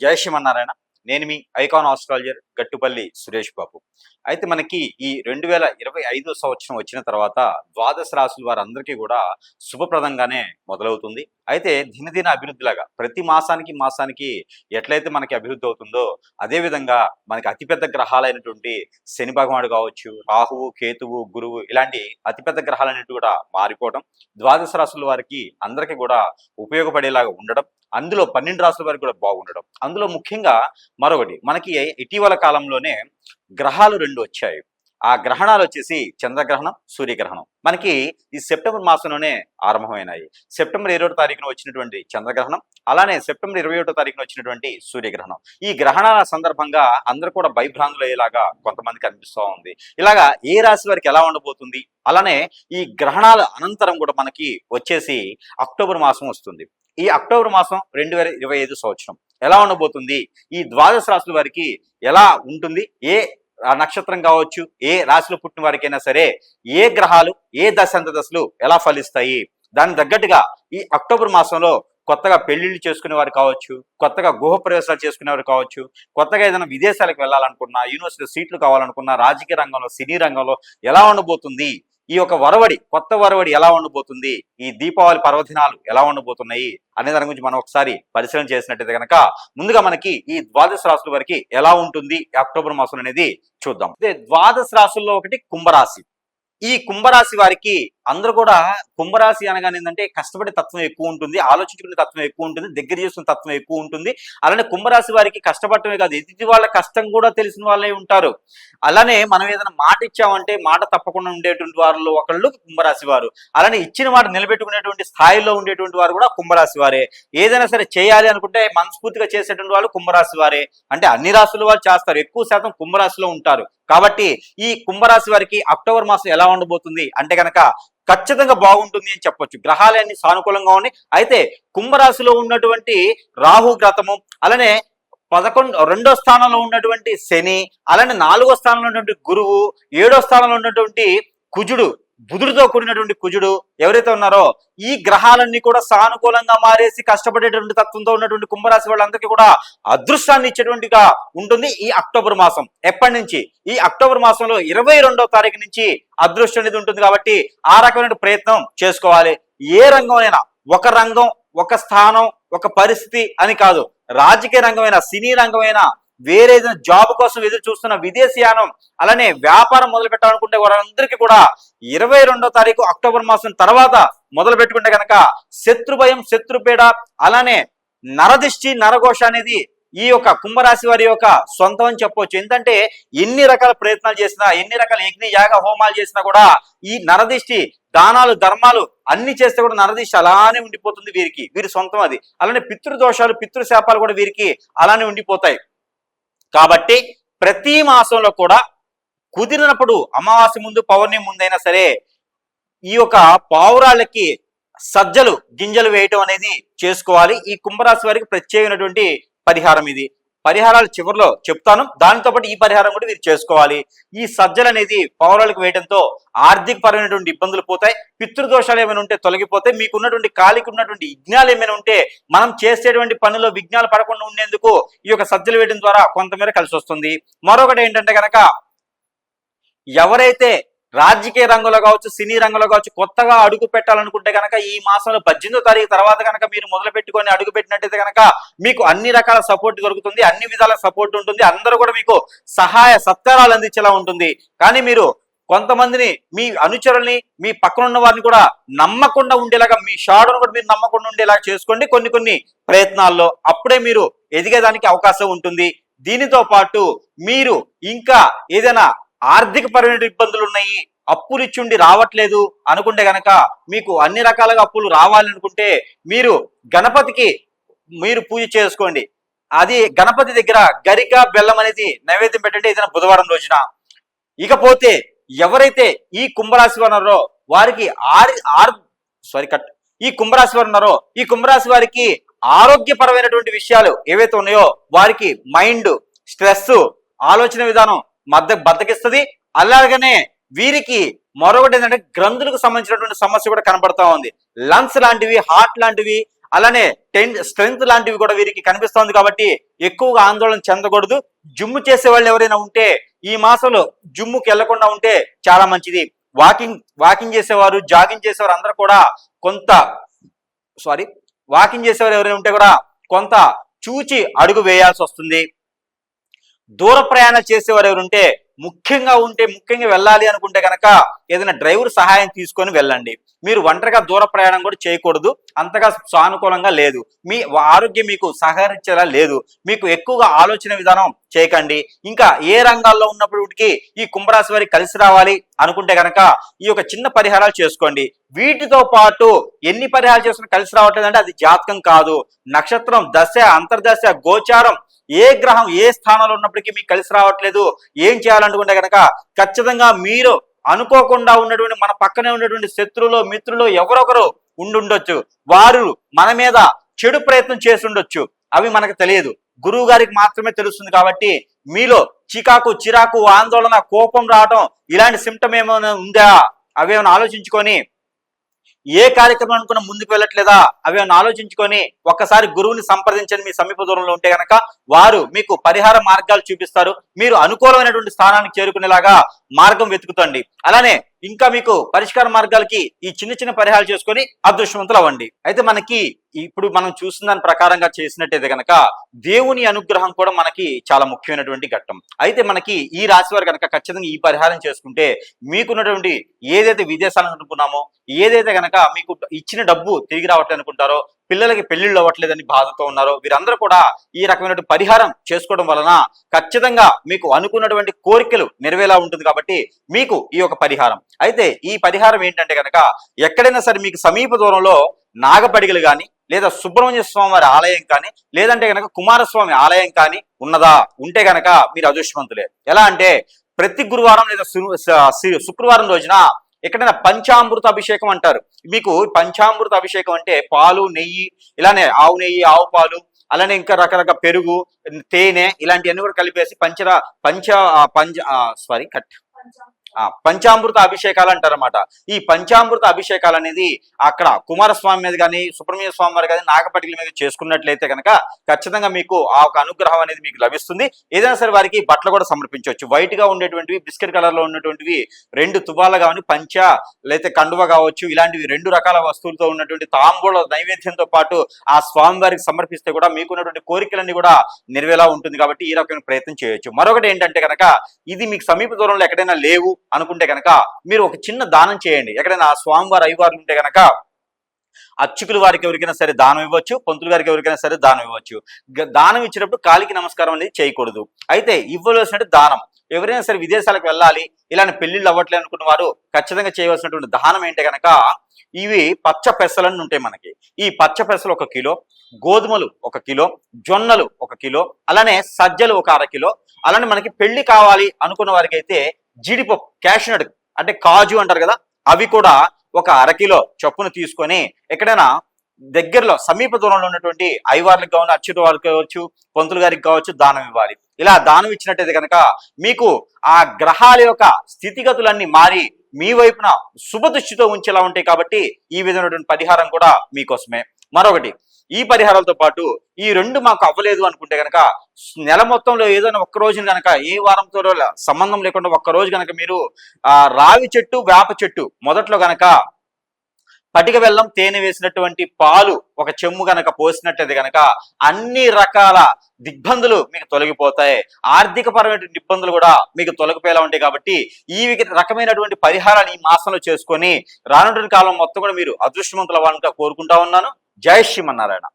జై శ్రీమన్నారాయణ. నేను మీ icon astrologer Gattupalli Suresh Babu. అయితే మనకి ఈ 2025 సంవత్సరం వచ్చిన తర్వాత ద్వాదశ రాశుల వారందరికీ కూడా శుభప్రదంగానే మొదలవుతుంది. అయితే దినదిన అభివృద్ధిలాగా ప్రతి మాసానికి ఎట్లయితే మనకి అభివృద్ధి అవుతుందో అదే విధంగా మనకి అతిపెద్ద గ్రహాలైనటువంటి శని భగవానుడు కావచ్చు, రాహువు, కేతువు, గురువు ఇలాంటి అతిపెద్ద గ్రహాలన్నిటి కూడా మారిపోవడం, ద్వాదశ రాశుల వారికి అందరికీ కూడా ఉపయోగపడేలాగా ఉండడం, అందులో 12 రాసుల వారికి కూడా బాగుండడం. అందులో ముఖ్యంగా మరొకటి మనకి ఇటీవల కాలంలోనే గ్రహాలు 2 వచ్చాయి. ఆ గ్రహణాలు వచ్చేసి చంద్రగ్రహణం, సూర్యగ్రహణం. మనకి ఈ సెప్టెంబర్ మాసంలోనే ఆరంభమైనాయి. సెప్టెంబర్ 21వ తారీఖున వచ్చినటువంటి చంద్రగ్రహణం, అలానే సెప్టెంబర్ 21వ తారీఖున వచ్చినటువంటి సూర్యగ్రహణం. ఈ గ్రహణాల సందర్భంగా అందరూ కూడా భయభ్రాంతులు అయ్యేలాగా కొంతమందికి అనిపిస్తూ ఉంది. ఇలాగా ఏ రాశి వారికి ఎలా ఉండబోతుంది, అలానే ఈ గ్రహణాల అనంతరం కూడా మనకి వచ్చేసి అక్టోబర్ మాసం వస్తుంది. ఈ అక్టోబర్ మాసం 2025 సంవత్సరం ఎలా ఉండబోతుంది, ఈ ద్వాదశ రాశుల వారికి ఎలా ఉంటుంది, ఏ నక్షత్రం కావచ్చు, ఏ రాశిలో పుట్టిన వారికైనా సరే ఏ గ్రహాలు ఏ దశలు ఎలా ఫలిస్తాయి, దానికి తగ్గట్టుగా ఈ అక్టోబర్ మాసంలో కొత్తగా పెళ్లిళ్ళు చేసుకునే వారు కావచ్చు, కొత్తగా గృహ ప్రవేశాలు చేసుకునేవారు కావచ్చు, కొత్తగా ఏదైనా విదేశాలకు వెళ్ళాలనుకున్నా, యూనివర్సిటీ సీట్లు కావాలనుకున్నా, రాజకీయ రంగంలో, సినీ రంగంలో ఎలా ఉండబోతుంది, ఈ యొక్క కొత్త వరవడి ఎలా ఉండబోతుంది, ఈ దీపావళి పర్వదినాలు ఎలా ఉండబోతున్నాయి అనే దాని గురించి మనం ఒకసారి పరిశీలన చేసినట్టయితే కనుక ముందుగా మనకి ఈ ద్వాదశ రాశుల వారికి ఎలా ఉంటుంది అక్టోబర్ మాసం అనేది చూద్దాం. అదే ద్వాదశ రాశుల్లో ఒకటి కుంభరాశి. ఈ కుంభరాశి వారికి అందరూ కూడా కుంభరాశి అనగానే ఏంటంటే కష్టపడే తత్వం ఎక్కువ ఉంటుంది, ఆలోచించుకునే తత్వం ఎక్కువ ఉంటుంది, దగ్గర చేసుకునే తత్వం ఎక్కువ ఉంటుంది. అలానే కుంభరాశి వారికి కష్టపడటమే కాదు, ఎదుటి వాళ్ళ కష్టం కూడా తెలిసిన వాళ్ళే ఉంటారు. అలానే మనం ఏదైనా మాట ఇచ్చామంటే మాట తప్పకుండా ఉండేటువంటి వారిలో ఒకళ్ళు కుంభరాశి వారు. అలానే ఇచ్చిన మాట నిలబెట్టుకునేటువంటి స్థాయిలో ఉండేటువంటి వారు కూడా కుంభరాశి వారే. ఏదైనా సరే చేయాలి అనుకుంటే మనస్ఫూర్తిగా చేసేటువంటి వాళ్ళు కుంభరాశి వారే. అంటే అన్ని రాశుల వారు చేస్తారు, ఎక్కువ శాతం కుంభరాశిలో ఉంటారు. కాబట్టి ఈ కుంభరాశి వారికి అక్టోబర్ మాసం ఎలా ఉండబోతుంది అంటే కనుక ఖచ్చితంగా బాగుంటుంది అని చెప్పొచ్చు. గ్రహాలన్నీ సానుకూలంగా ఉన్నాయి. అయితే కుంభరాశిలో ఉన్నటువంటి రాహు గ్రతము, అలానే 2వ స్థానంలో ఉన్నటువంటి శని, అలానే 4వ స్థానంలో ఉన్నటువంటి గురువు, 7వ స్థానంలో ఉన్నటువంటి కుజుడు, బుధుడితో కూడినటువంటి కుజుడు ఎవరైతే ఉన్నారో ఈ గ్రహాలన్నీ కూడా సానుకూలంగా మారేసి కష్టపడేటువంటి తత్వంతో ఉన్నటువంటి కుంభరాశి వాళ్ళందరికీ కూడా అదృష్టాన్ని ఇచ్చేటువంటిగా ఉంటుంది ఈ అక్టోబర్ మాసం. ఎప్పటి నుంచి? ఈ అక్టోబర్ మాసంలో 22వ తారీఖు నుంచి అదృష్టం అనేది ఉంటుంది. కాబట్టి ఆ రకమైన ప్రయత్నం చేసుకోవాలి. ఏ రంగమైనా, ఒక రంగం, ఒక స్థానం, ఒక పరిస్థితి అని కాదు, రాజకీయ రంగమైనా, సినీ రంగమైనా, వేరే జాబ్ కోసం ఎదురు చూస్తున్న విదేశీయానం, అలానే వ్యాపారం మొదలు పెట్టాలనుకుంటే వారందరికీ కూడా 22వ తారీఖు అక్టోబర్ మాసం తర్వాత మొదలు పెట్టుకుంటే కనుక శత్రుభయం, శత్రుపీడ, అలానే నరదిష్టి, నరఘోష అనేది ఈ యొక్క కుంభరాశి వారి యొక్క సొంతం అని చెప్పవచ్చు. ఎందుకంటే ఎన్ని రకాల ప్రయత్నాలు చేసినా, ఎన్ని రకాల యజ్ఞ యాగ హోమాలు చేసినా కూడా ఈ నరదిష్టి, దానాలు, ధర్మాలు అన్ని చేస్తే కూడా నరదిష్టి అలానే ఉండిపోతుంది వీరికి, వీరి సొంతం అది. అలానే పితృదోషాలు, పితృశాపాలు కూడా వీరికి అలానే ఉండిపోతాయి. కాబట్టి ప్రతి మాసంలో కూడా కుదిరినప్పుడు అమావాస్య ముందు, పౌర్ణమి ముందైనా సరే ఈ యొక్క పావురాళ్ళకి సజ్జలు గింజలు వేయటం అనేది చేసుకోవాలి. ఈ కుంభరాశి వారికి ప్రత్యేకమైనటువంటి పరిహారం ఇది. పరిహారాలు చివరిలో చెప్తాను. దానితో పాటు ఈ పరిహారం కూడా మీరు చేసుకోవాలి. ఈ సజ్జలు అనేది పౌరాలకు వేయడంతో ఆర్థిక పరమైనటువంటి ఇబ్బందులు పోతాయి, పితృదోషాలు ఏమైనా ఉంటే తొలగిపోతాయి, మీకు ఉన్నటువంటి కాలికి ఉన్నటువంటి విఘ్నాలు ఏమైనా ఉంటే మనం చేసేటువంటి పనిలో విఘ్నాలు పడకుండా ఉండేందుకు ఈ యొక్క సజ్జలు వేయడం ద్వారా కొంతమేర కలిసి వస్తుంది. మరొకటి ఏంటంటే కనుక ఎవరైతే రాజకీయ రంగంలో కావచ్చు, సినీ రంగంలో కావచ్చు కొత్తగా అడుగు పెట్టాలనుకుంటే కనుక ఈ మాసంలో 18వ తారీఖు తర్వాత కనుక మీరు మొదలు పెట్టుకొని అడుగు పెట్టినట్టయితే కనుక మీకు అన్ని రకాల సపోర్ట్ దొరుకుతుంది, అన్ని విధాల సపోర్ట్ ఉంటుంది, అందరూ కూడా మీకు సహాయ సత్కారాలు అందించేలా ఉంటుంది. కానీ మీరు కొంతమందిని, మీ అనుచరుల్ని, మీ పక్కన ఉన్న వారిని కూడా నమ్మకుండా ఉండేలాగా, మీ షాడోను కూడా మీరు నమ్మకుండా ఉండేలాగా చేసుకోండి కొన్ని ప్రయత్నాల్లో. అప్పుడే మీరు ఎదిగేదానికి అవకాశం ఉంటుంది. దీనితో పాటు మీరు ఇంకా ఏదైనా ఆర్థిక పరమైన ఇబ్బందులు ఉన్నాయి, అప్పులు ఇచ్చుండి రావట్లేదు అనుకుంటే గనక, మీకు అన్ని రకాలుగా అప్పులు రావాలనుకుంటే మీరు గణపతికి మీరు పూజ చేసుకోండి. అది గణపతి దగ్గర గరిక, బెల్లం అనేది నైవేద్యం పెట్టండి ఏదైనా బుధవారం రోజున. ఇకపోతే ఎవరైతే ఈ కుంభరాశి వారు ఉన్నారో వారికి ఈ కుంభరాశి వారు ఉన్నారో ఈ కుంభరాశి వారికి ఆరోగ్యపరమైనటువంటి విషయాలు ఏవైతే ఉన్నాయో వారికి మైండ్ స్ట్రెస్, ఆలోచన విధానం బద్దకిస్తుంది. అలాగనే వీరికి మరొకటి ఏంటంటే గ్రంథులకు సంబంధించినటువంటి సమస్య కూడా కనబడతా ఉంది. లంగ్స్ లాంటివి, హార్ట్ లాంటివి, అలానే స్ట్రెంగ్త్ లాంటివి కూడా వీరికి కనిపిస్తోంది కాబట్టి ఎక్కువగా ఆందోళన చెందకూడదు. జిమ్ చేసే వాళ్ళు ఎవరైనా ఉంటే ఈ మాసంలో జిమ్ముకి వెళ్లకుండా ఉంటే చాలా మంచిది. వాకింగ్ చేసేవారు, జాగింగ్ చేసేవారు అందరూ కూడా వాకింగ్ చేసేవారు ఎవరైనా ఉంటే కూడా కొంత చూచి అడుగు వేయాల్సి వస్తుంది. దూర ప్రయాణాలు చేసేవారు ఎవరుంటే ముఖ్యంగా వెళ్ళాలి అనుకుంటే కనుక ఏదైనా డ్రైవర్ సహాయం తీసుకొని వెళ్ళండి. మీరు ఒంటరిగా దూర ప్రయాణం కూడా చేయకూడదు, అంతగా సానుకూలంగా లేదు. మీ ఆరోగ్యం మీకు సహకరించేలా లేదు. మీకు ఎక్కువగా ఆలోచన విధానం చేయకండి. ఇంకా ఏ రంగాల్లో ఉన్నప్పటికీ ఈ కుంభరాశి వారికి కలిసి రావాలి అనుకుంటే కనుక ఈ యొక్క చిన్న పరిహారాలు చేసుకోండి. వీటితో పాటు ఎన్ని పరిహారాలు చేసుకుని కలిసి రావట్లేదంటే అది జాతకం కాదు, నక్షత్రం, దశ, అంతర్దశ, గోచారం, ఏ గ్రహం ఏ స్థానంలో ఉన్నప్పటికీ మీకు కలిసి రావట్లేదు. ఏం చేయాలనుకుంటే కనుక ఖచ్చితంగా మీరు అనుకోకుండా ఉన్నటువంటి మన పక్కనే ఉన్నటువంటి శత్రువులు, మిత్రులు ఎవరొకరు ఉండుండొచ్చు. వారు మన మీద చెడు ప్రయత్నం చేసి ఉండొచ్చు, అవి మనకు తెలియదు. గురువు గారికి మాత్రమే తెలుస్తుంది. కాబట్టి మీలో చిరాకు, ఆందోళన, కోపం రావటం ఇలాంటి సిమ్టమ్ ఏమైనా ఉందా అవేమైనా ఆలోచించుకొని, ఏ కార్యక్రమం అనుకున్న ముందుకు వెళ్ళట్లేదా అవేమైనా ఆలోచించుకొని ఒక్కసారి గురువుని సంప్రదించండి. మీ సమీప దూరంలో ఉంటే కనుక వారు మీకు పరిహార మార్గాలు చూపిస్తారు. మీరు అనుకూలమైనటువంటి స్థానానికి చేరుకునేలాగా మార్గం వెతుకుతండి. అలానే ఇంకా మీకు పరిష్కార మార్గాలకి ఈ చిన్న పరిహారాలు చేసుకొని అదృష్టవంతులు అవ్వండి. అయితే మనకి ఇప్పుడు మనం చూసిన దాని ప్రకారంగా చేసినట్టయితే కనుక దేవుని అనుగ్రహం కూడా మనకి చాలా ముఖ్యమైనటువంటి ఘట్టం. అయితే మనకి ఈ రాశి వారు కనుక ఖచ్చితంగా ఈ పరిహారం చేసుకుంటే మీకున్నటువంటి ఏదైతే విదేశాలను అనుకున్నామో, ఏదైతే కనుక మీకు ఇచ్చిన డబ్బు తిరిగి రావట్లేదు అనుకుంటారో, పిల్లలకి పెళ్లిళ్ళు అవ్వట్లేదని బాధతో ఉన్నారో, వీరందరూ కూడా ఈ రకమైనటువంటి పరిహారం చేసుకోవడం వలన ఖచ్చితంగా మీకు అనుకున్నటువంటి కోరికలు నెరవేలా ఉంటుంది. కాబట్టి మీకు ఈ యొక్క పరిహారం, అయితే ఈ పరిహారం ఏంటంటే కనుక ఎక్కడైనా సరే మీకు సమీప దూరంలో నాగపడిగలు కానీ, లేదా సుబ్రహ్మణ్య స్వామి వారి ఆలయం కానీ, లేదంటే కనుక కుమారస్వామి ఆలయం కానీ ఉంటే కనుక మీరు అదృష్టవంతులే. ఎలా అంటే ప్రతి గురువారం లేదా శుక్రవారం రోజున ఎక్కడైనా పంచామృత అభిషేకం అంటారు. మీకు పంచామృత అభిషేకం అంటే పాలు, నెయ్యి, ఇలానే ఆవు నెయ్యి, ఆవు పాలు, అలానే ఇంకా రకరకాల పెరుగు, తేనె ఇలాంటివన్నీ కూడా కలిపేసి పంచామృత అభిషేకాలు అంటారన్నమాట. ఈ పంచామృత అభిషేకాలు అనేది అక్కడ కుమారస్వామి మీద కానీ, సుబ్రహ్మణ్య స్వామి వారి కానీ, నాగపటికల మీద చేసుకున్నట్లయితే కనుక ఖచ్చితంగా మీకు ఆ ఒక అనుగ్రహం అనేది మీకు లభిస్తుంది. ఏదైనా సరే వారికి బట్టలు కూడా సమర్పించవచ్చు. వైట్ గా ఉండేటువంటివి, బిస్కెట్ కలర్ లో ఉన్నటువంటివి 2 తువ్వాలు కావాలి, లేకపోతే కండువ కావచ్చు, ఇలాంటివి 2 రకాల వస్తువులతో ఉన్నటువంటి తాంబూల నైవేద్యంతో పాటు ఆ స్వామి వారికి సమర్పిస్తే కూడా మీకున్నటువంటి కోరికలన్నీ కూడా నెరవేలా ఉంటుంది. కాబట్టి ఈ రకమైన ప్రయత్నం చేయొచ్చు. మరొకటి ఏంటంటే కనుక ఇది మీకు సమీప దూరంలో ఎక్కడైనా లేవు అనుకుంటే కనుక మీరు ఒక చిన్న దానం చేయండి. ఎక్కడైనా స్వామివారు అయ్యవారు ఉంటే కనుక అర్చకుల వారికి ఎవరికైనా సరే దానం ఇవ్వచ్చు, పంతులు గారికి ఎవరికైనా సరే దానం ఇవ్వచ్చు. దానం ఇచ్చినప్పుడు కాలికి నమస్కారం అనేది చేయకూడదు. అయితే ఇవ్వవలసిన దానం, ఎవరైనా సరే విదేశాలకు వెళ్ళాలి, ఇలాంటి పెళ్లిళ్ళు అవ్వట్లేదు అనుకున్న వారు ఖచ్చితంగా చేయవలసినటువంటి దానం ఏంటి కనుక ఇవి పచ్చ పెసలన్నీ ఉంటాయి మనకి. ఈ పచ్చ పెసలు 1 కిలో, గోధుమలు 1 కిలో, జొన్నలు 1 కిలో, అలానే సజ్జలు 1 అర కిలో, అలానే మనకి పెళ్లి కావాలి అనుకున్న వారికి అయితే జీడిపప్పు, క్యాషనట్ అంటే కాజు అంటారు కదా, అవి కూడా 1 అర కిలో చొప్పున తీసుకొని ఎక్కడైనా దగ్గరలో సమీప దూరంలో ఉన్నటువంటి అయ్యవార్లకు కావచ్చు, అచ్యుత వారికి కావచ్చు, పంతులు గారికి కావచ్చు దానం ఇవ్వాలి. ఇలా దానం ఇచ్చినట్టయితే కనుక మీకు ఆ గ్రహాల యొక్క స్థితిగతులన్నీ మారి మీ వైపున శుభదృష్టితో ఉంచేలా ఉంటాయి. కాబట్టి ఈ విధమైనటువంటి పరిహారం కూడా మీకోసమే. మరొకటి, ఈ పరిహారాలతో పాటు ఈ 2 మాకు అవ్వలేదు అనుకుంటే కనుక నెల మొత్తంలో ఏదైనా ఒక్క రోజున కనుక, ఏ వారంతో సంబంధం లేకుండా ఒక్క రోజు కనుక మీరు రావి చెట్టు, వేప చెట్టు మొదట్లో కనుక పటిక బెల్లం, తేనె వేసినటువంటి పాలు 1 చెంబు కనుక పోసినట్టయితే కనుక అన్ని రకాల దిగ్బందులు మీకు తొలగిపోతాయి. ఆర్థిక పరమైన ఇబ్బందులు కూడా మీకు తొలగిపోయేలా ఉంటాయి. కాబట్టి ఈ రకమైనటువంటి పరిహారాలు ఈ మాసంలో చేసుకొని రానున్న కాలం మొత్తం కూడా మీరు అదృష్టవంతులు అవ్వాలని కోరుకుంటా ఉన్నాను. జై శ్రీమన్నారాయణ.